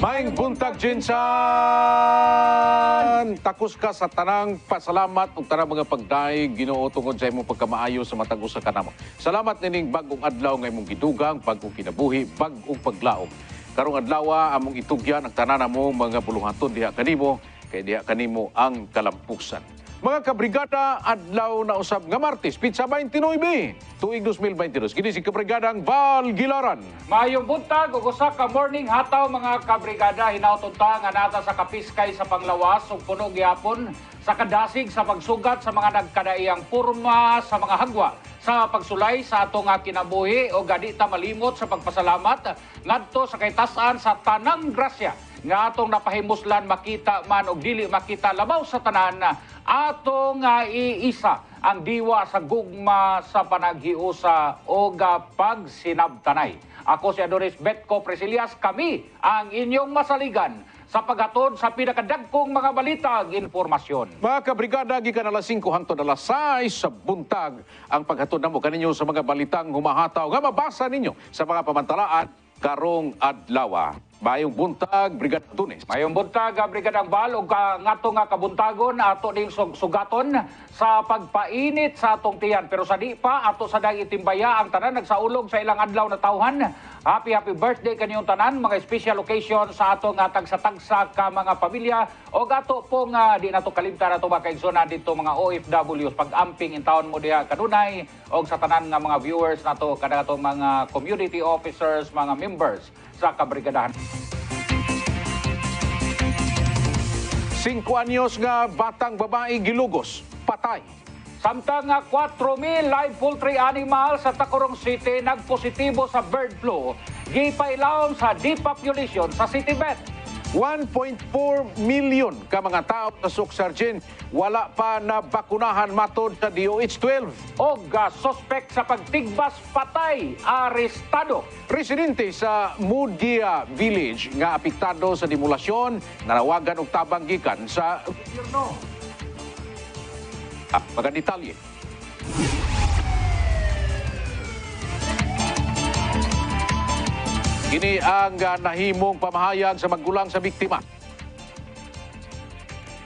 Maing buntag Jinsan! Takus ka sa tanang pasalamat ug tanang mga pagdaig Ginoo tungod sa imong pagkamaayo sa matag usa ka namo. Salamat nining bag-ong adlaw nga imong gidugang, bag-ong kinabuhi, bag-ong paglaom. Karong adlaw among itugyan ang tanan namo mga buluhaton diha kanimo kay diha kanimo ang kalampusan. Mga kabrigada, adlaw na usab nga Martes, Pizza 29, tuig 2022. Kini si Kabrigadang Val Gilaran. Mayong buntag ug usa ka morning hataw mga kabrigada, hinaut ta nga nata sa kapiskay sa panglawas ug puno gyapon sa kadasig sa pagsugat sa mga nagkadaiyang porma sa mga hagwa sa pagsulay sa atong kinabuhi o gadi ta malimot sa pagpasalamat ngadto sa kaytas-an sa tanang grasya nga atong napahimuslan makita man og dili makita labaw sa tanan atong iisa ang diwa sa gugma sa panaghiusa o pagsinabtanay. Ako si Adonis Betco Presilias, kami ang inyong masaligan sa paghatod sa pinakadagkong mga balitag informasyon. Mga kabrigada, gikan alas 5 hangtod alas 6 sa buntag ang paghatod namo kaninyo sa mga balitang humahataw nga mabasa ninyo sa mga pamantalaan karong adlaw. Mayong buntag, Brigada Tunes. Mayong buntag, Brigadang Val, ug ngato nga kabuntagon ato ding sugaton sa pagpainit sa atong tiyan. Pero sa di pa, ato sa day itimbaya ang tanan nagsaulog sa ilang adlaw na tawhan. Happy birthday kaniyong tanan, mga special occasion sa atong tagsa-tagsa ka mga pamilya. O ato pong di na to kalimtan ato ba kaigsonan dito mga OFWs pag-amping in taon mo diha kanunay o sa tanan nga mga viewers nato kada ato mga community officers, mga members sa kabrigadahan. 5 anyos nga batang babae gilugos, patay. Samtang 4,000 live poultry animals sa Tacurong City nagpositibo sa bird flu, gipailawom sa depopulation sa City Bet. 1.4 million ka mga tao sa Suksargen wala pa na bakunahan matod sa DOH-12. Og suspect sa pagtigbas patay, arestado. Residente sa Mudia Village nga apektado sa demolasyon, nanawagan og tabang gikan sa gobyerno. Mga detalye. Kini ang nahimong pamahayag sa magulang sa biktima.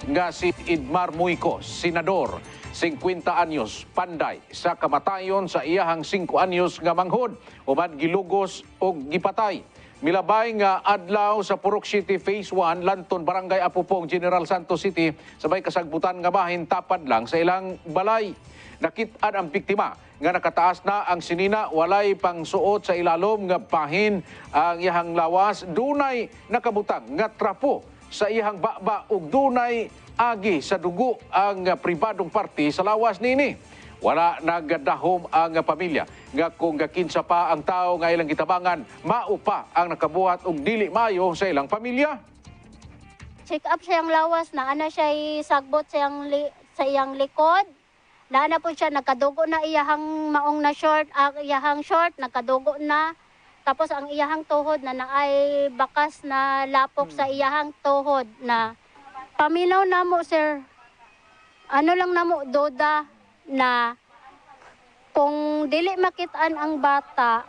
Nga si Idmar Muicos, senador, 50 anyos, panday sa kamatayon sa iyahang 5 anyos nga manghod, human gilugos o gipatay. Milabay nga adlaw sa Purok City Phase 1, Lanton, Barangay Apupong, General Santos City, sabay kasagbutan nga bahin tapad lang sa ilang balay. Nakit-an ang biktima nga nakataas na ang sinina, walay pang suot sa ilalom nga bahin ang iyahang lawas, dunay nakabutang nga trapo sa iyahang baba ug dunay agi sa dugo ang pribadong parte sa lawas nini. Wala nagadahom ang pamilya nga kung gakinsa pa ang tao nga ilang gitabangan, maupa ang nakabuhat og dili mayo sa ilang pamilya. Check up siyang lawas na ana siya sagbot sa iyang likod. Naana po siya, nagkadugo na iyahang maong na short, iyahang short, nagkadugo na. Tapos ang iyahang tuhod na naay bakas na lapok sa iyahang tuhod na. Paminaw na mo, sir. Ano lang na mo, doda na kung dili makitaan ang bata,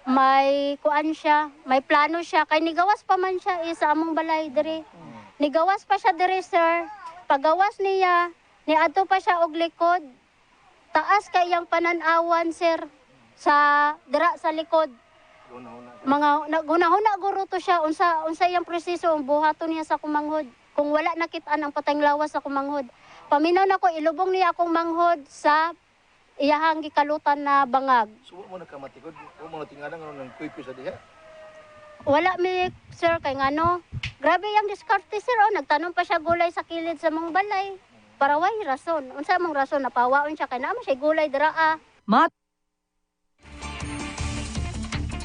may kuan siya, may plano siya. Kay nigawas pa man siya sa among balay diri. Nigawas pa siya diri, sir. Pagawas niya, niadto pa siya og likod. Taas kay iyang pananawan, sir, sa dira sa likod. Mga naghuna-huna guro to siya unsa iyang proseso ang buhaton niya sa kumanghod. Kung wala nakitaan ang patayng lawas sa kumanghod. Paminaw na ko ilubong niya akong manghod sa iyahang gikalutan na bangag. Suwa mo nagkamatikod, o mga tingadang ng kuipi sa diha? Wala mi, sir, kay ngano. Grabe yung diskarte, sir. Nagtanong pa siya gulay sa kilid sa mong balay. Para way rason. Unsa mong rason napawaon siya kay naman siya gulay draa.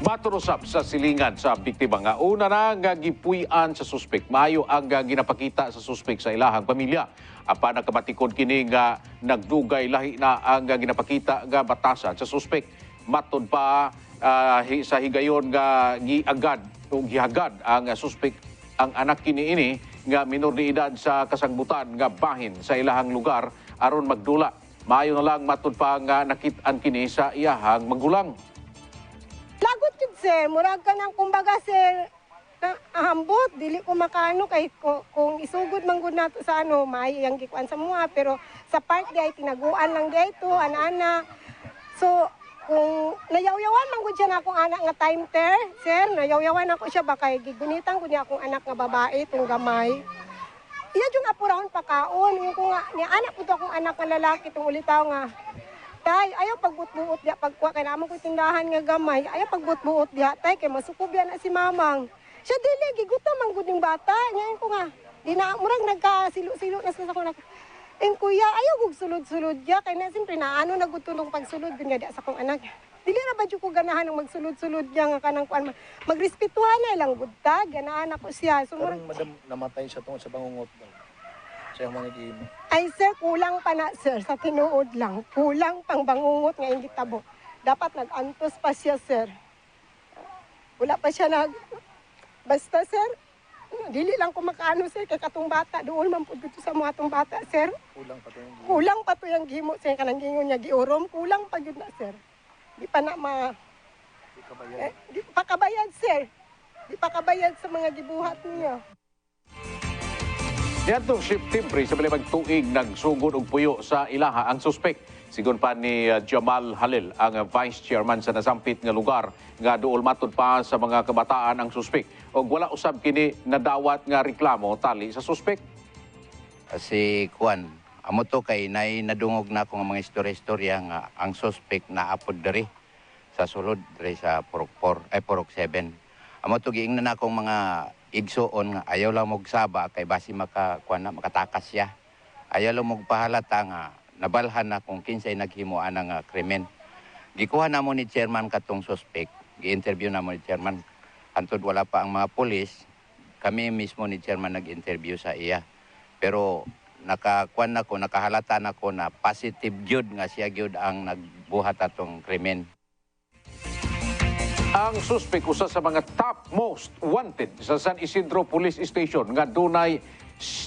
Maturusap sa silingan sa biktima nga una na nga gipuy-an sa suspek. Maayo ang ginapakita sa suspek sa ilahang pamilya. Apan nakabatikod kini nga nagdugay lahi na ang ginapakita nga batasan sa suspek. Matod pa sa higayon nga giagad o gihagad ang suspek ang anak kini ini nga minor de edad sa kasangbutan nga bahin sa ilahang lugar aron magdula. Maayo na lang matod pa nga nakit-an kini sa iyahang magulang. Lagot yun, sir. Murag ka ng kumbaga, sir. ambot, dili ko makaano kay kung isugod man gud nato sa ano, may yang gikuan sa mga pero sa park di ay tinaguan lang di ito, ana-ana. So kung nayaw-yawan man gud siya na akong anak nga time ter, sir, nayaw-yawan ako siya ba kay gigunitan ko niya akong anak nga babae tong gamay. Iya jung apurahon pakaon, yung ko nga ni anak pud akong anak nga lalaki tong ulitaw nga. Tay, ayaw pagbut-buot diya pagkuha kay naman ko tindahan nga gamay. Ayaw pagbut-buot diya tay kay masukob yan na si mamang. Siya dili gigutom ang guding bata. Ngayon ko nga, di na murag nagkasilo-silo na sa ko na. Kuya, ayaw gug sulod-sulod diya kay na simpre na ano nagutulong pagsulod din nga diya sa kong anak. Dili ra ba jud ko ganahan ng magsulod-sulod diya nga kanang kuan magrespetuhan na lang gud ta, ganahan ako siya. So Karong madam namatay siya tungod sa bangungot daw. Sa mga nagihimo. ay sir, kulang pa na sir, sa tinuod lang. Kulang pang bangungot nga ingit tabo. Dapat nag-antos pa siya sir. Wala pa siya Basta sir, dili lang ko makaano sir, kay katong bata, doon man po dito sa mga atong bata sir. Kulang pa to yung gihimo. Kulang pa to yung gimo sir, kanang gingon niya, giurom, kulang pa yun na sir. Di pa na Di ka bayad. di pa kabayad sir. Di pa kabayad sa mga gibuhat niya. Niadtong September sa balibag tuig nagsugod og puyo sa ilaha ang suspek. Sigon pa ni Jamal Halil, ang vice chairman sa nasampit nga lugar nga duol matud pa sa mga kabataan ang suspek. Og wala usab kini nadawat nga reklamo tali sa suspek. Si Kuan, amo to kay nadungog na ako nga mga istorya-istorya nga ang suspect na apod diri sa sulod diri sa Purok 7. Amo to giingnan na akong mga igsuon nga ayaw lang mogsaba kay basi makatakas siya. Ayaw lang mogpahalata nga nabalhan na kung kinsay naghimuan nga krimen. Gikuha na mo ni chairman katong suspect, gi-interview na mo ni chairman. Antod wala pa ang mga pulis, kami mismo ni chairman nag-interview sa iya. Pero nakahalata na ko na positive gyud nga siya gyud ang nagbuhat atong krimen. Ang suspek usa sa mga top most wanted sa San Isidro Police Station nga dunay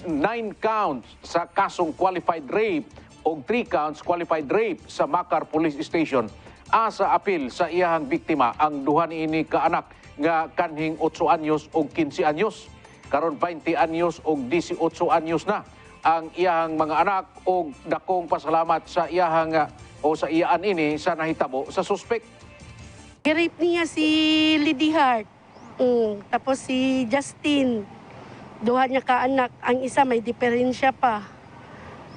9 counts sa kasong qualified rape o 3 counts qualified rape sa Macar Police Station. Asa apil sa iyahang biktima ang duha niini ka anak nga kanhing 8 anyos o 15 anyos. Karon 20 anyos o 18 anyos na ang iyahang mga anak o dakong pasalamat sa iyahang o sa iyaan ini sa nahitabo sa suspek. I-rape niya si Lady Hart. Tapos si Justin. Duha niya ka anak. Ang isa may diferensya pa.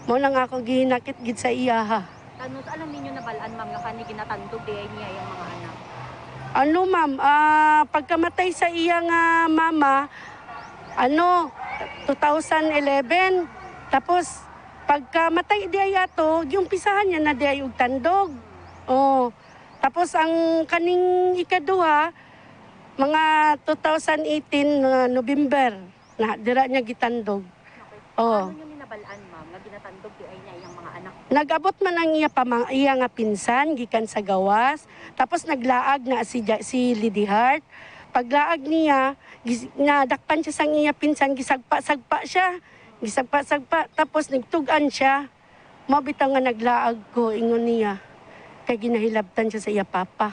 Mo lang ako gihinakit gid sa iyaha. Ano, alam ninyo na balaan, ma'am, nga kani ginatandog di niya yung mga anak? Ano ma'am, pagkamatay sa iya nga mama, 2011. Tapos pagkamatay di ay ato, yung pisahan niya na di ay og tandog. Oh. Tapos ang kaning ikaduha, mga 2018 na November, na dira niya gitandog. Okay. Oh. Ano nyo ninabalaan, ma'am, nga ginatandog di niya yung mga anak? Nag-abot man ang iya nga pinsan gikan sa gawas. Tapos naglaag na si Lady Hart. Paglaag niya, nadakpan siya sang iya pinsan, gisagpa-sagpa siya. Gisagpa-sagpa, tapos nagtugan siya. Mabitaw nga naglaag ko, ingon niya. Kay ginahilabtan siya sa iya papa.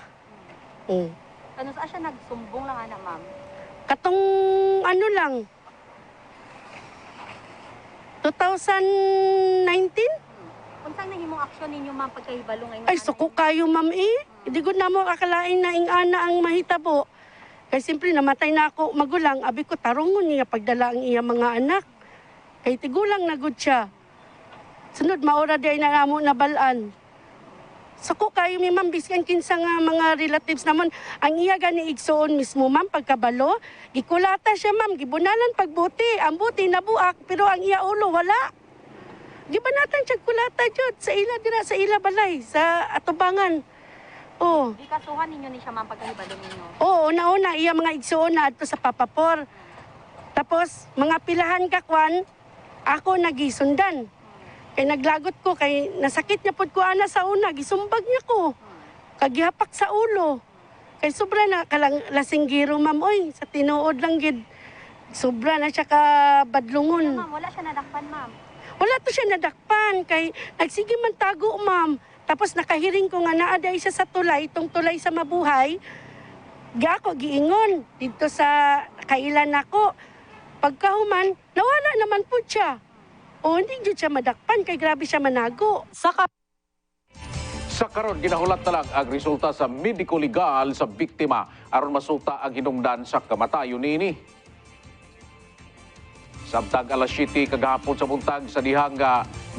Ano, saan siya nagsumbong lang, anak, ma'am? Katong ano lang, 2019? Kung saan nahimong aksyon ninyo, ma'am, pagkahibalo ngayon? Ay, suko kayo, ma'am Hindi ko na mo akalain na ana ang mahitabo. Kaya simpre namatay na ako magulang. Abi ko, tarungon niya pagdala ang iya mga anak. Kay tigulang na gud siya. Sunod, maura di ay nangamo na balaan. Suko kayo, ma'am, biskan kinsa nga mga relatives namon. Ang iya gani igsoon mismo, ma'am, pagkabalo. Gikulata siya, ma'am, gibunalan pagbuti. Ang buti nabuak, pero ang iya ulo, wala. Gibanatan siya kulata jud sa ila dira sa ila balay sa atubangan. Oh. Di kasuhan ninyo ni siya, ma'am, pagkahibalo ninyo? Oo, una-una iya mga igsoon na adto sa papapor. Tapos mga pilahan kakwan, ako nagisundan. Kay naglagot ko kay nasakit niya pud ko ana sa una, gisumbag niya ko. Kagihapak sa ulo. Kay sobra na kalang lasinggiro, ma'am, oy, sa tinuod lang gid. Sobra na siya ka badlungon. Ma'am, wala siya nadakpan, ma'am. Wala to siya nadakpan kay nagsige man tago, ma'am. Tapos nakahiring ko nga naa day siya sa tulay, itong tulay sa Mabuhay. ako giingon dito sa kailan ako. Pagkahuman, nawala naman po siya. O hindi jud siya madakpan kay grabe siya manago. Sa karon ginahulat na lang ang resulta sa mediko-legal sa biktima aron masulta ang hinungdan sa kamatayon niini. Samtang alas 7 kagahapon sa buntag sa dihang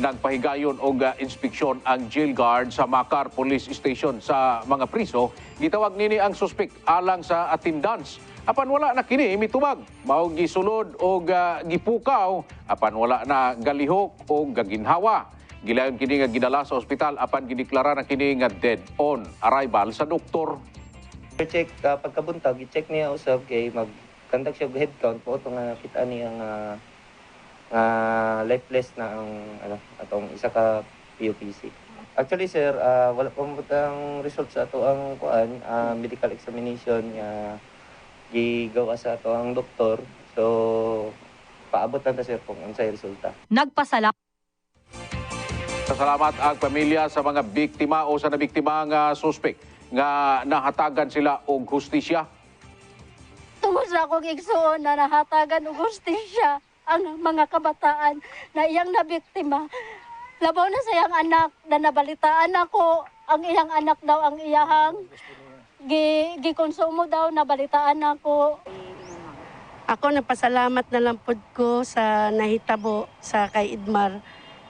nagpahigayon og inspeksyon ang jail guard sa Makar Police Station sa mga priso, gitawag nini ang suspek alang sa attendance. Apan wala na kini mitubag, mao gisulod og gipukaw, apan wala na galihok o gaginhawa. Gilayon kini nga gidala sa ospital apan gideklara na kini nga dead on arrival sa doktor. I-check pagkabuntag, i-check niya usab kay mag-conduct siya head count po ito nga kita niya nga lifeless na ang atong isa ka PUPC. Actually sir, wala pa ang result sa ato ang medical examination nga gigawa sa ato ang doktor. So paabot lang ta sir kung unsay resulta. Salamat ang pamilya sa mga biktima o sa nabiktima nga suspek nga nahatagan sila og hustisya. Tungod sa akong igsuon na nahatagan og hustisya ang mga kabataan na iyang nabiktima. Labaw na sa iyang anak na nabalitaan ako ang iyang anak daw ang iyahang gikonsumo daw nabalitaan ako. Ako napasalamat na lang pod ko sa nahitabo sa kay Idmar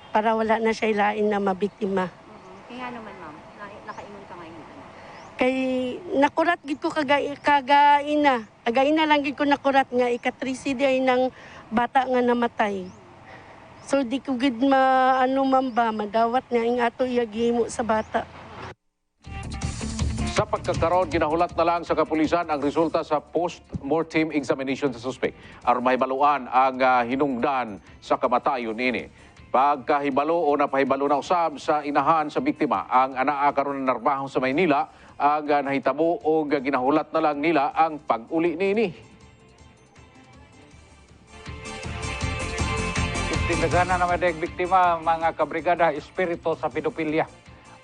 para wala na siya ilain na mabiktima. Kaya naman ma'am, nakaingon ka ngayon. Kay nakurat gid ko kagaina. Kagaina lang gid ko nakurat nga ika-3 day ng bata nga namatay. So di ko gid mamba madawat nga ing ato iya gihimo sa bata. Sa pagkakaroon, ginahulat na lang sa kapulisan ang resulta sa post-mortem examination sa suspect aron mahibaluan ang hinungdan sa kamatayon ini. Pagkahibalo o napahibalo na usab sa inahan sa biktima, ang anaa karon na narbaho sa Maynila, ang nahitabo o ginahulat na lang nila ang pag-uli nini. Tindaghana na may biktima, mga kabrigada, espiritu sa pedopilya.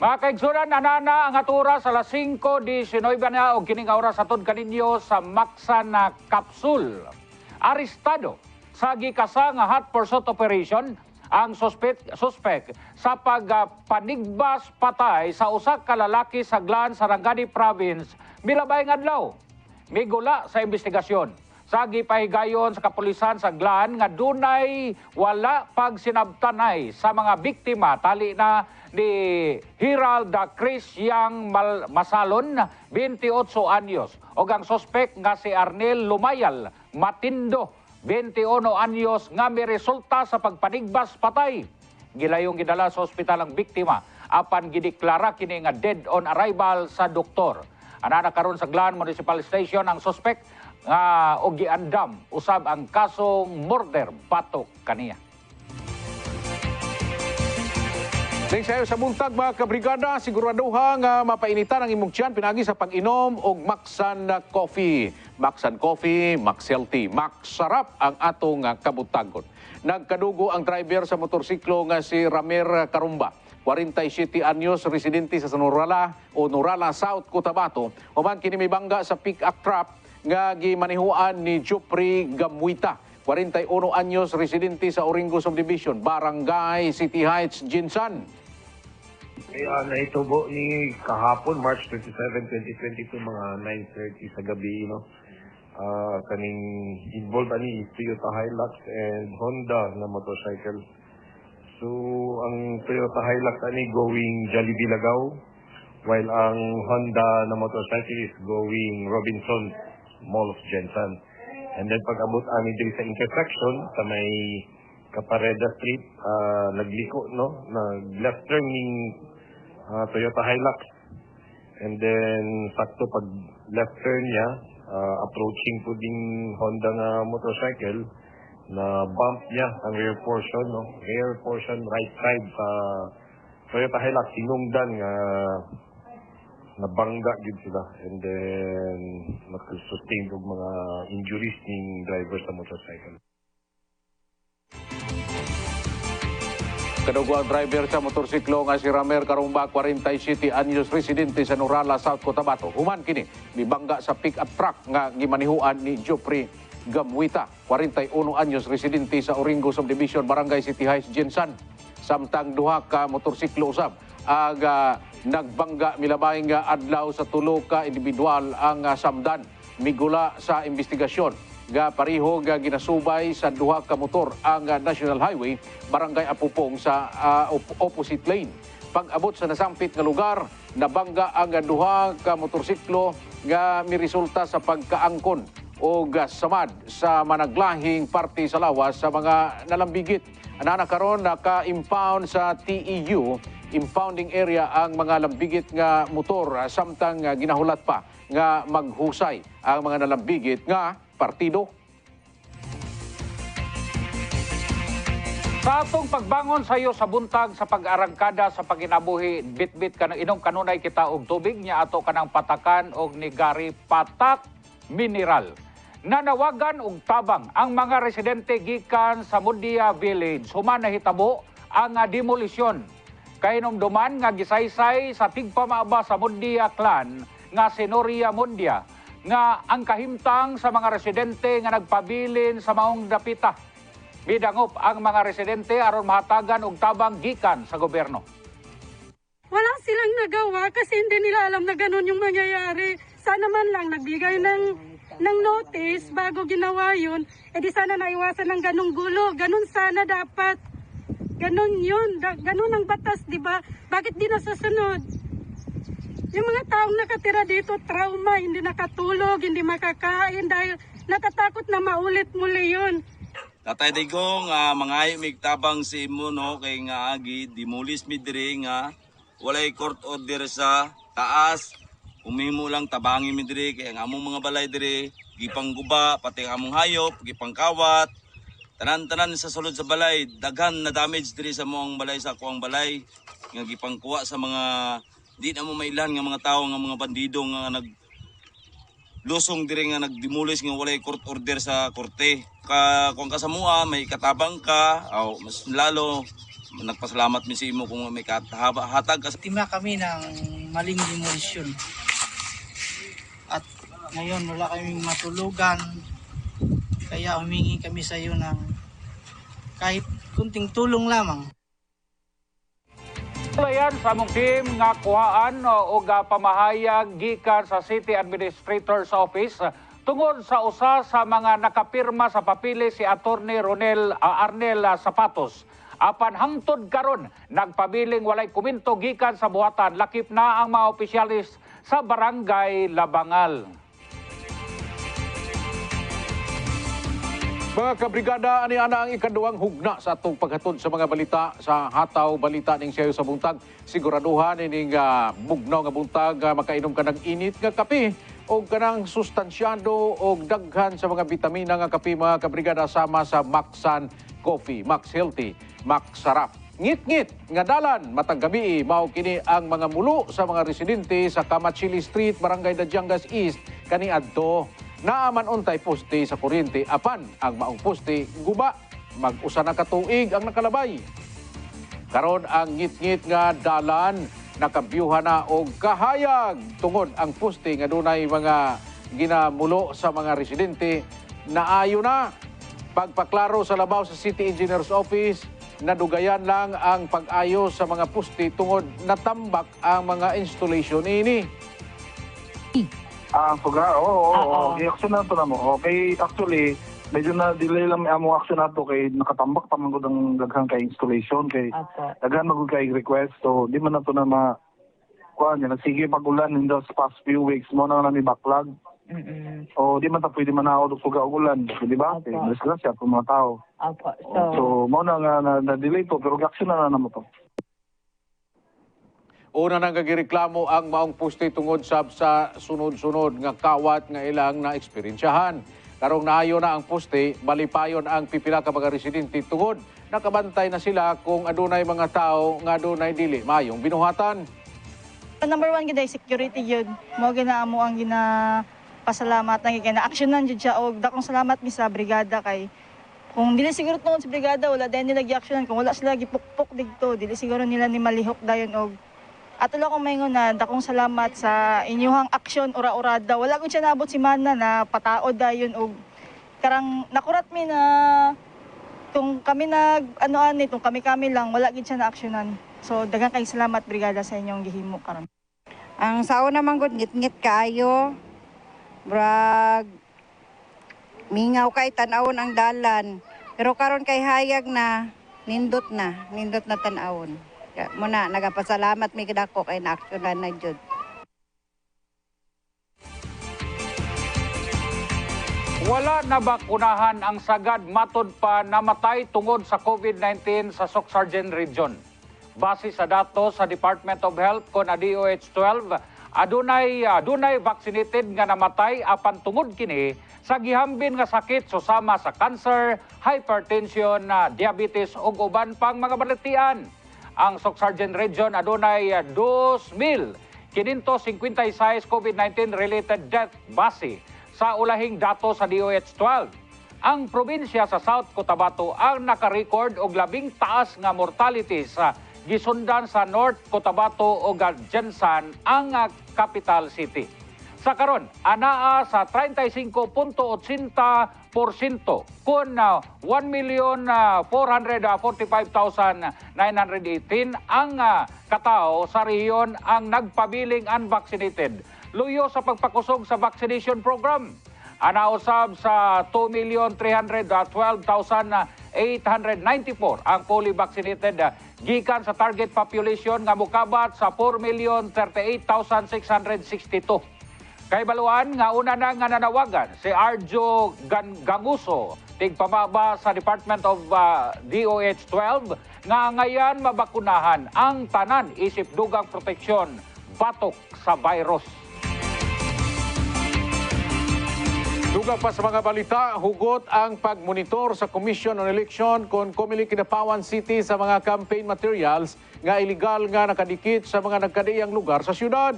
Mga kaigsunan, anana ang atura sa alas 5:19 na o kining oras atod kaninyo sa Maksan na Kapsul. Arestado sa gikasa nga hot pursuit operation ang suspect sa pagpanigbas patay sa usa ka lalaki sa Glan, Sarangani Province, milabayng adlaw. Migula sa investigasyon. Sa gipahigayon sa kapulisan sa Glan nga dunay wala pagsinabtanay sa mga biktima tali na ni Hiralda Chris Yang Masalon, 28 anyos, o ang suspect nga si Arnel Lumayal Matindo, 21 anyos, nga may resulta sa pagpanigbas patay. Gilayong gidala sa ospital ang biktima apan gideklara kini nga dead on arrival sa doktor. Anana karon sa Glan Municipal Station ang suspect nga og giandam usab ang kasong murder batok kaniya. Dahil sayo sa buntag mga kabrigada, siguraduha nga mapainitan ang imong tiyan pinagi sa pag-inom og Maksan Coffee. Maksan Coffee, Maxhealthy, Maksarap ang atong kabutagon. Nagkadugo ang driver sa motorsiklo nga si Ramer Carumba. 47 anyos, residente sa Nurala o Nurala South, Cotabato. Human kini may bangga sa pick-up truck nga gimanihuan ni Jupri Gamuita. 41 anyos, residente sa Oringo Subdivision, Barangay City Heights, Jinsan. Kaya naitubo ni kahapon, March 27, 2022, mga 9:30 sa gabi, kaning involved ani Toyota Hilux and Honda na motorcycle. So, ang Toyota Hilux ani going Jollibee Lagaw, while ang Honda na motorcycle is going Robinson Mall of Jensen. And then pag-abot ani diri sa intersection sa may Capareda Street, nagliko, nag-left turning Toyota Hilux. And then sakto pag left turn niya, approaching po ding Honda nga motorcycle, na bump niya ang rear portion right side sa Toyota Hilux, sinungdan nga nabangga gid sila, and then nag-sustain og mga injuries ning driver sa motorcycle. Kadugwa ang driver sa motorsiklo nga si Ramer Karumba, 47 anyos, residente sa Nurala, South Cotabato. Human kini mibangga sa pick-up truck nga gimanihuan ni Jopri Gamwita, 41 anyos, residente sa Oringo Subdivision, Barangay City Heights, Jensan. Samtang duha ka motorsiklo usab aga nagbangga milabay nga adlaw sa tulo ka individual ang samdan. Migula sa investigasyon ga pariho ga ginasubay sa duha ka motor ang National Highway, Barangay Apupong sa opposite lane. Pag-abot sa nasampit nga lugar, nabangga ang duha ka motorsiklo nga miresulta sa pagkaangkon o samad sa managlahing parte sa lawas sa mga nalambigit. Anana karon naka-impound sa TEU impounding area ang mga lambigit nga motor, samtang ginahulat pa nga maghusay ang mga nalambigit nga partido. Sa atong pagbangon sa iyo sa buntag sa pag-arangkada sa paginabuhi, bit-bit ka inom kanunay kita og tubig niya ato kanang patakan og ni Gary Patak Mineral. Nanawagan og tabang ang mga residente gikan sa Mundia Village human nahitabo ang demolisyon. Kainomduman nga gisaysay sa tigpamaaba sa Mundia Clan nga si Noria Mundia nga ang kahimtang sa mga residente nga nagpabilin sa maong dapita. Midangop ang mga residente aron mahatagan og tabang gikan sa gobyerno. Wala silang nagawa kasi hindi nila alam na ganun yung mangyayari. Sana man lang nagbigay ng notice bago ginawa yun. E di sana naiwasan ng ganung gulo. Ganun sana dapat. Ganun yun. Ganun ang batas, di ba? Bakit di nasusunod? Yung mga taong nakatira dito, trauma, hindi nakatulog, hindi makakain dahil natatakot na maulit muli yun. Tatay Digong, mga ayo migtabang si imo no kay nga agi dimulis mi diri nga walay court order sa taas. Umimo lang tabangi mi diri kay ang among mga balay diri gipangguba pati ang among hayop gipangkawat. Tanan-tanan sa sulod sa balay, daghan na damage diri sa moong balay sa kuang balay nga gipangkuha sa mga di na mo mailan nga mga tao nga mga bandido nga lusong diri nga nagdimulis nga walay court order sa korte. Kung kasamua may katabang ka, mas lalo nagpasalamat mi sa imo kung may hatag ka. Tima kami ng maling demolisyon. At ngayon wala kaming matulugan. Kaya humingi kami sa iyo ng kahit kunting tulong lamang. Yan sa among team nga kuhaan o pamahayag gikan sa City Administrator's Office tungod sa usa sa mga nakapirma sa papili si Attorney Arnel Zapatos. Apan hangtod karon nagpabiling walay komento gikan sa buhatan, lakip na ang mga opisyalis sa Barangay Labangal. Mga kabrigada, ani ana ang ikaduhang hugna sa atong paghatod sa mga balita sa hataw balita ning sayo sa buntag. Siguraduhan ining bugnaw nga buntag makainom ka ng init nga kape o kanang sustansyado o daghan sa mga bitamina nga kape, mga kabrigada, sama sa Maxan Coffee, Max Healthy, Max Sarap. Ngit-ngit nga dalan matag gabi mao kini ang mga mulo sa mga residente sa Kamachili Street, Barangay Dajangas East kaniadto. Naaman untay poste sa kuryente, apan ang maong poste guba, mag-usa na katuig ang nakalabay. Karon ang ngit-ngit nga dalan nakabyuha na og kahayag tungod ang poste nga dunay mga ginamulo sa mga residente. Naayo na pagpaklaro sa labaw sa City Engineer's Office, nadugayan lang ang pag-ayos sa mga poste tungod natambak ang mga installation ini. I-action na ito na mo. Okay, actually, medyo na-delay lang ang action na ito kay nakatambak pa magod ang daghang kay installation kay daghan magod kay request. So, di man na ito na sige pag-ulan in the past few weeks mo na namin backlog. O di man ta pwede man ako suga og ulan, di ba? Okay, disgrasya po mga tao. So, mo na nga na-delay to pero action na mo to. Una nang gagireklamo ang maong poste tungod sa sunod-sunod nga kawat nga ilang na eksperyensyahan. Karong naayo na ang poste, balipayon ang pipila ka mga residente tungod nakabantay na sila kung adunay mga tao nga adunay dili mayong binuhatan. Number one gid security yun. Mo ginaamo ang pasalamat na gina actionan jud siya og dakong salamat mi sa brigada kay Kung dili siguro tungod sa brigada, wala dahil nila gi-actionan. Kung wala sila gipukpok digto, dili siguro nila ni malihok dayon og ato lang akong maingon na dakong salamat sa inyong aksyon ura-urada. Wala ko siya naabot si Mana na pataod dayon og karang nakurat mi na kung kami kung kami lang wala gid siya na aksyonan. So daghang kay salamat brigada sa inyong gihimo karon. Ang sao naman gud ngit-ngit kaayo. Brag mingaw kay tan-awon ang dalan. Pero karon kay hayag na nindot na tan-awon. Muna nagapasalamat mi kadako kay naaksyonan na jud. Wala na bakunahan ang sagad matod pa namatay tungod sa COVID-19 sa Soc-Sargen Region. Base sa datos sa Department of Health kon DOH-12, adunay vaccinated nga namatay apan tungod kini sa gihambin nga sakit susama sa cancer, hypertension, diabetes ug uban pang mga baletian. Ang Soc-Sargen Region adunay 2,556 COVID-19 related death base sa ulahing datos sa DOH-12. Ang probinsya sa South Cotabato ang naka-record og labing taas nga mortality sa gisundan sa North Cotabato ug Jensan ang capital city. Sa karon, anaa sa 35.80% kun 1,445,918 ang katao sa rehiyon ang nagpabiling unvaccinated. Luyo sa pagpakusog sa vaccination program. Anausab sa 2,312,894 ang fully vaccinated gikan sa target population nga mukabat sa 4,038,662. Kay baluan nga una na nga nanawagan si Arjo Ganguso, tigpamaba sa Department of DOH-12 nga ngayon mabakunahan ang tanan isip dugang proteksyon batok sa virus. Dugang pa sa mga balita, hugot ang pagmonitor sa Commission on Election kon Comelec Kidapawan City sa mga campaign materials nga illegal nga nakadikit sa mga nagkadaiyang lugar sa syudad.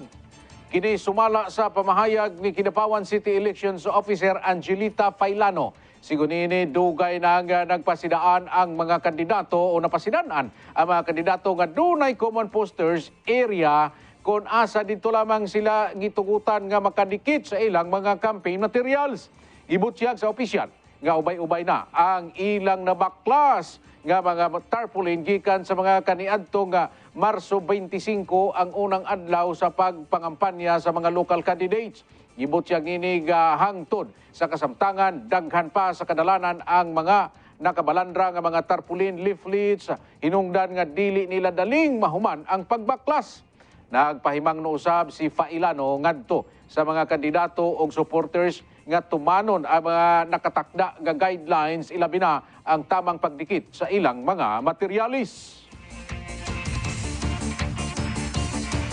Kini sumala sa pamahayag ni Kidapawan City Elections Officer Angelita Failano. Sigunini dugay na nga nagpasidaan ang mga kandidato o napasidaan ang mga kandidato nga dunay common posters area kung asa dito lamang sila gitugutan nga makadikit sa ilang mga campaign materials. Ibutyag sa opisyal nga ubay-ubay na ang ilang nabaklas nga mga tarpaulin gikan sa mga kaniadto nga Marso 25 ang unang adlaw sa pagpangampanya sa mga local candidates. Ibutyag nini nga hangtod sa kasamtangan daghan pa sa kadalanan ang mga nakabalandra nga mga tarpaulin leaflets hinungdan nga dili nila daling mahuman ang pagbaklas. Nagpahimang nousab si Failano ngadto sa mga kandidato o supporters nga tumanon ang mga nakatakda nga guidelines ilabi na ang tamang pagdikit sa ilang mga materialis.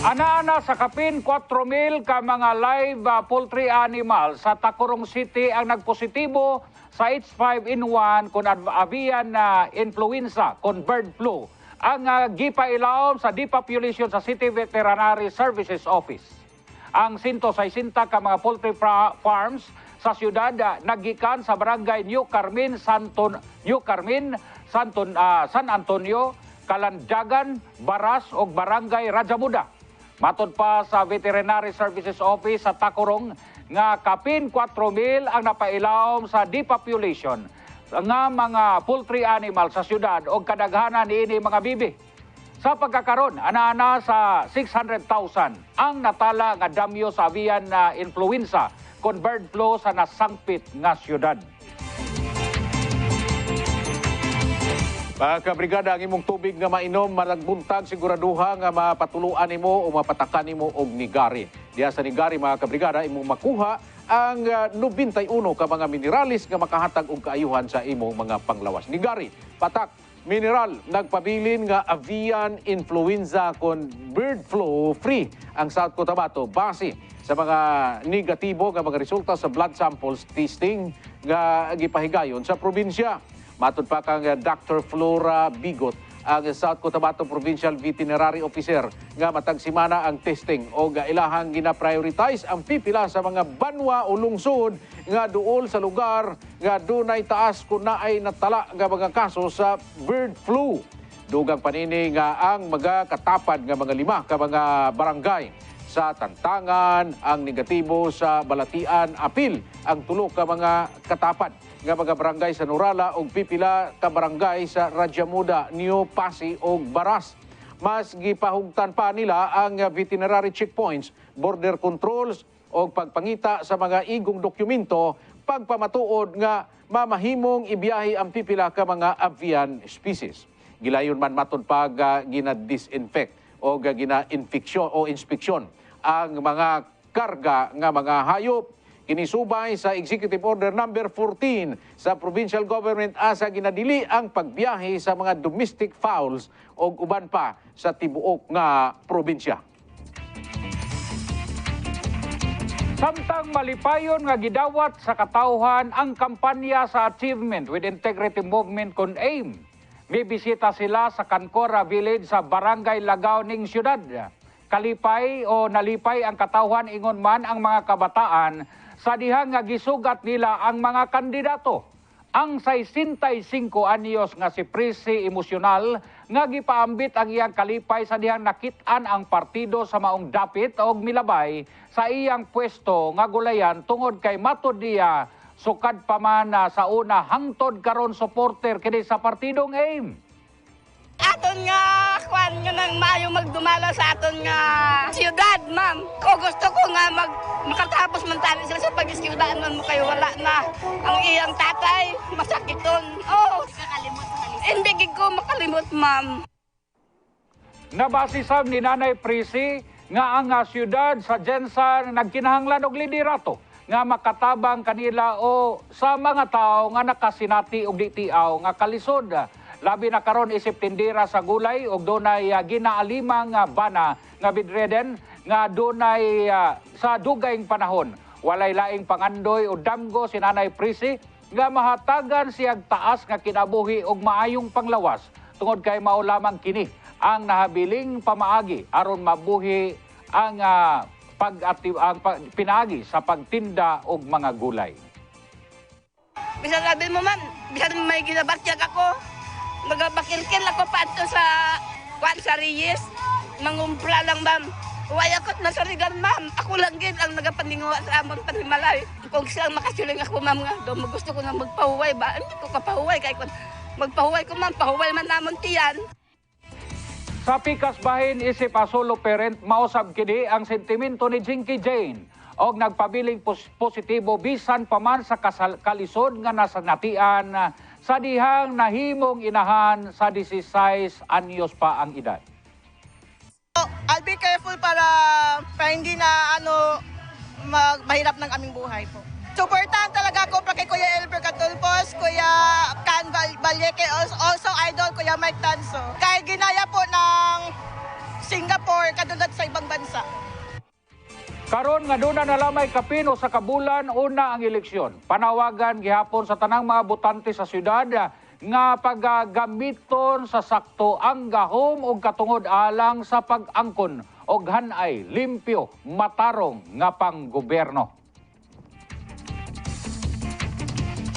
Ana-ana sa kapin 4,000 ka mga live poultry animals sa Tacurong City ang nagpositibo sa H5N1 kung avian influenza kung bird flu. Ang gipailawom sa depopulation sa City Veterinary Services Office. Ang 160 ka mga poultry farms sa siyudad nagikan sa barangay New Carmen, San Antonio, Kalandagan, Baras o barangay Rajamuda. Matod pa sa Veterinary Services Office sa Tacurong nga kapin 4,000 ang napailawom sa depopulation nga mga poultry animal sa siyudad o kadaghanan niini mga bibi. Sa pagkakaroon, ana-ana sa 600,000 ang natala nga damyo sa avian influenza kon bird flu sa nasangpit nga siyudad. Mga kabrigada, ang imong tubig nga mainom, malagbuntag siguraduha nga mapatuluan nimo o mapatakan nimo og nigari. Diya sa nigari, mga kabrigada, imong makuha ang 91 ka mga mineralis nga makahatag og kaayuhan sa imong mga panglawas. Nigari, patak, mineral, nagpabilin nga avian influenza kon bird flu free ang South Cotabato base sa mga negatibo nga mga resulta sa blood samples testing nga gipahigayon sa probinsya. Matod pa kang Dr. Flora Bigot, ang South Cotabato Provincial Veterinary Officer nga matag simana ang testing o ilahang gina-prioritize ang pipila sa mga banwa o lungsod nga duol sa lugar nga dunay taas kung naay natala nga mga kaso sa bird flu. Dugang panini nga ang mga katapad nga mga 5 ka mga barangay sa Tantangan ang negatibo sa Balatian apil ang 3 ka mga katapad nga mga barangay sa Nurala ug pipila ka barangay sa Rajamuda, New Pasi ug Baras. Mas gipahugtan pa nila ang veterinary checkpoints, border controls o pagpangita sa mga igong dokumento pagpamatuod nga mamahimong ibiyahe ang pipila ka mga avian species. Gilayon man maton pag gina-disinfect o gina-infeksyon o inspeksyon ang mga karga nga mga hayop. Kinisubay sa Executive Order number 14 sa Provincial Government asa ginadili ang pagbiyahe sa mga domestic fowls o uban pa sa tibuok nga probinsya. Samtang malipayon nga gidawat sa katawhan ang kampanya sa Achievement with Integrity Movement kon AIM. May bisita sila sa Cancora Village sa Barangay Lagaw ning siyudad. Kalipay o nalipay ang katawhan ingon man ang mga kabataan sa dihang nga gisugat nila ang mga kandidato. Ang 65 anyos nga si Prisi Emosyonal nga gipaambit ang iyang kalipay sa dihang nakit-an ang partido sa maong dapit o milabay sa iyang pwesto nga gulayan tungod kay matod niya sukad pa man sa una hangtod karon supporter kini sa partidong AIM. Aton nga kwan nga nang maayo magdumala sa aton nga siyudad, ma'am. Ko gusto ko nga makatapos man tani sila sa pag-iskiyudan man mo kayo wala na ang iyang tatay masakiton. Oh, hindi gid ko makalimot, ma'am. Nabasi sab ni Nanay Prisi nga ang siyudad sa Jensan nagkinahanglan og liderato nga makatabang kanila o sa mga tao nga nakasinati og ditiaw nga kalisod. Labi na karon isip tindera sa gulay ug dunay ginaalimang bana nga bedridden nga dunay sa dugayng panahon. Walay laing pangandoy o damgo si Nanay Prisi nga mahatagan siyang taas nga kinabuhi og maayong panglawas tungod kay mao lamang kini ang nahabiling pamaagi aron mabuhi ang pinaagi sa pagtinda og mga gulay. Bisa sabi mo, ma'am, bisa may ginabakyag ako. Magabakilkin ako pa ito sa Juan Sariyes. Mangumpla lang, ma'am. Huwag ako't masarigan, ma'am. Ako lang gid ang nagapaningawa sa amon panimalay. Kung silang makasiling ako, ma'am, nga doon gusto ko na magpahuway ba? Hindi ko kapahuway. Kaya kung magpahuway ko, ma'am, pahuway man namon tiyan. Sa pikas bahin isip solo parent, mausab kini ang sentimento ni Jinky Jane og nagpabiling positibo bisan pa man sa kalisod nga nasanatian sa dihang nahimong inahan sa 16 anyos pa ang edad. I'll be careful para hindi na mahirap ng aming buhay po. Supportahan talaga ako pa kay Kuya Elber Catulpos, Kuya Can Valleque, also idol Kuya Mike Tanso. Kahit ginaya po ng Singapore katulad sa ibang bansa. Karon nga doon na lamay kapino sa kabulan una ang eleksyon. Panawagan gihapon sa tanang mga botante sa syudad nga paggagamiton sa sakto ang gahom og katungod alang sa pag-angkon og hanay limpyo matarong nga panggobyerno.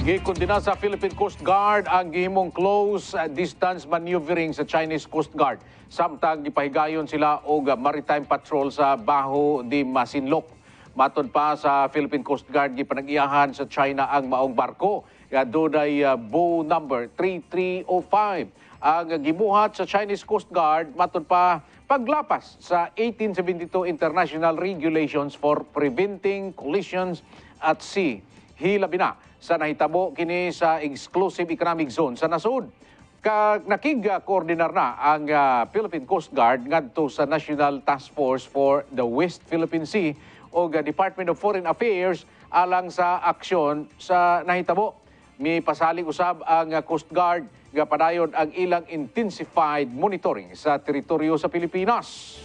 Gikundina sa Philippine Coast Guard ang gihimong close distance maneuvering sa Chinese Coast Guard. Samtang gipahigayon sila og maritime patrol sa Baho de Masinloc. Matod pa sa Philippine Coast Guard gipanag-iyahan sa China ang maong barko nga dunay bow number 3305. Ang gibuhat sa Chinese Coast Guard matod pa paglapas sa 1872 International Regulations for Preventing Collisions at Sea. Hilabi na sa nahitabo kini sa Exclusive Economic Zone sa nasud. Nakig-koordinar na ang Philippine Coast Guard ngadto sa National Task Force for the West Philippine Sea o Department of Foreign Affairs alang sa aksyon sa nahitabo. May pasalig usab ang Coast Guard nga padayon ang ilang intensified monitoring sa teritoryo sa Pilipinas.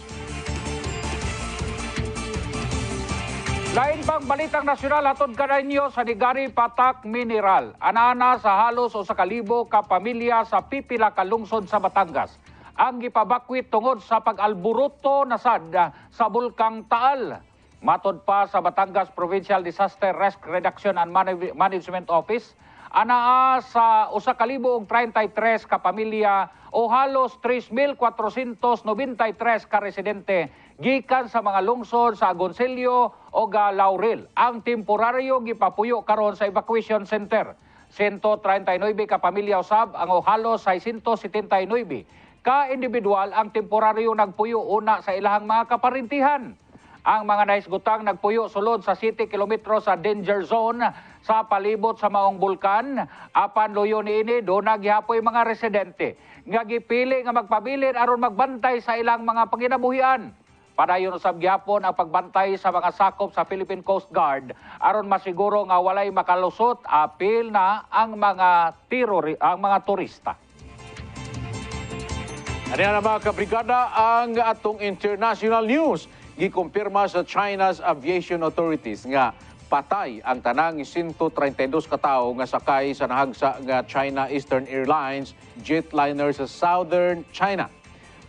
Lain pang balitang nasyonal hatod kaninyo sa Nigari Patak Mineral. Ana-ana sa halos o sa kalibo ka pamilya sa pipila ka lungsod sa Batangas. Ang gipabakwit tungod sa pag-alburuto na sad sa Bulkang Taal. Matod pa sa Batangas Provincial Disaster Risk Reduction and Management Office, anaa sa usa ka libo og 33 ka pamilya o halos 3,493 ka residente gikan sa mga lungsod sa Agoncillo o Laurel. Ang temporaryo gipapuyo karon sa evacuation center. 139 ka pamilya usab ang o halos 679 ka individual ang temporaryo nagpuyo una sa ilahang mga kaparintihan. Ang mga naisgutang nagpuyo sulod sa 7 kilometro sa danger zone sa palibot sa maong bulkan. Apan luyo niini do naghihapoy mga residente nga gipili nga magpabilin aron magbantay sa ilang mga panginabuhian. Padayon usab gyapon ang pagbantay sa mga sakop sa Philippine Coast Guard aron masiguro nga walay makalusot apil na ang mga turista. Ano na mga kabrigada ang atong international news. Gikumpirma sa China's aviation authorities nga patay ang tanang 132 katao nga sakay sa nahagsa nga China Eastern Airlines jetliner sa Southern China.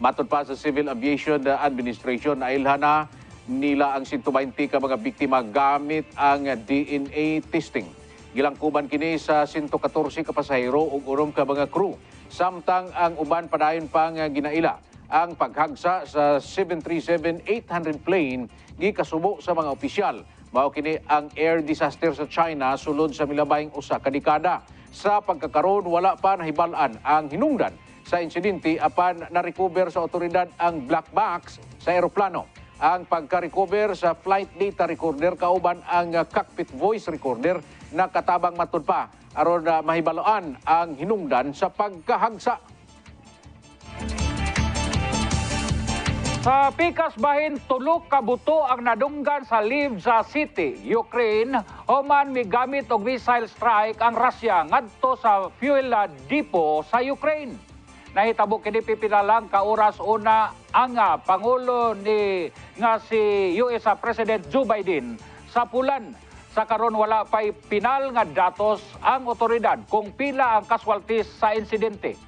Matod pa sa Civil Aviation Administration na ilhana nila ang 120 ka mga biktima gamit ang DNA testing. Gilangkuban kini sa 114 ka pasahero ug 9 ka mga crew. Samtang ang uban padayon pang ginaila ang paghagsa sa 737-800 plane gikasubo sa mga opisyal. Mao kini ang air disaster sa China sulod sa milabayng usa ka dekada. Sa pagkakaroon wala pa nahibal-an ang hinungdan sa insidente apan na-recover sa otoridad ang black box sa eroplano. Ang pagka-recover sa flight data recorder kauban ang cockpit voice recorder na katabang matud pa aron mahibaloan ang hinungdan sa pagkahagsa. Sa pikas bahin, tulok ka buto ang nadunggan sa Lviv City, Ukraine, human migamit og missile strike ang Russia ngadto sa fuel depot sa Ukraine. Nahitabo kini pipila lang ka oras una ang pangulo nga si US President Joe Biden sa Pulan. Sa karon wala pay pinal nga datos ang otoridad kung pila ang casualties sa insidente.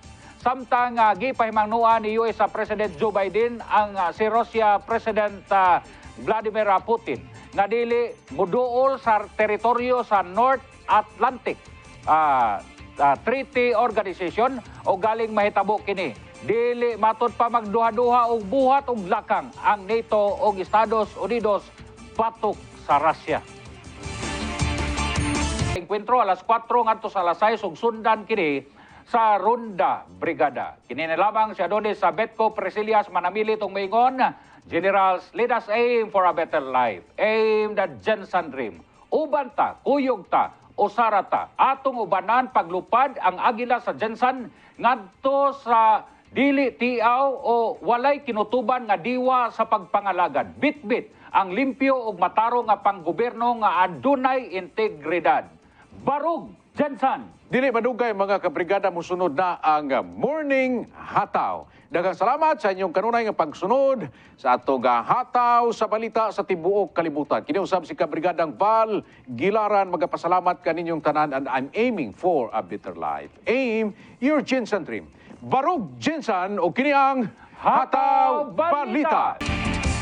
Samtang gipahimangnuan ni US President Joe Biden ang si Russia President Vladimir Putin nga dili muduol sa teritoryo sa North Atlantic Treaty Organization o galing mahitabo kini. Dili matod pa magduha-duha og buhat og lakang ang NATO og Estados Unidos patok sa Russia. Encuentro alas 4 ngadto sa alas 6 ug sundan kini sa Ronda Brigada. Kini na lamang si Adonis sa Betco Presilias manamili tong maingon, Generals, let us aim for a better life. Aim the Jensen dream. Uban ta, kuyog ta, usara ta. Atong ubanan paglupad ang agila sa Jensen ngadto sa dili tiaw o walay kinutuban nga diwa sa pagpangalagad. Bit-bit ang limpyo ug matarong nga panggobyerno nga adunay integridad. Barug Jensen. Dili madugay mga kabrigada musunod na ang Morning Hataw. Daghang salamat sa inyong kanunay nga pagsunod sa atong hataw sa balita sa tibuok kalibutan. Kini usab si kabrigadang Val Gilaran, magapasalamat kaninyong tanan and I'm aiming for a better life. Aim your Jensen dream. Barug Jensen o kini ang Hataw Balita.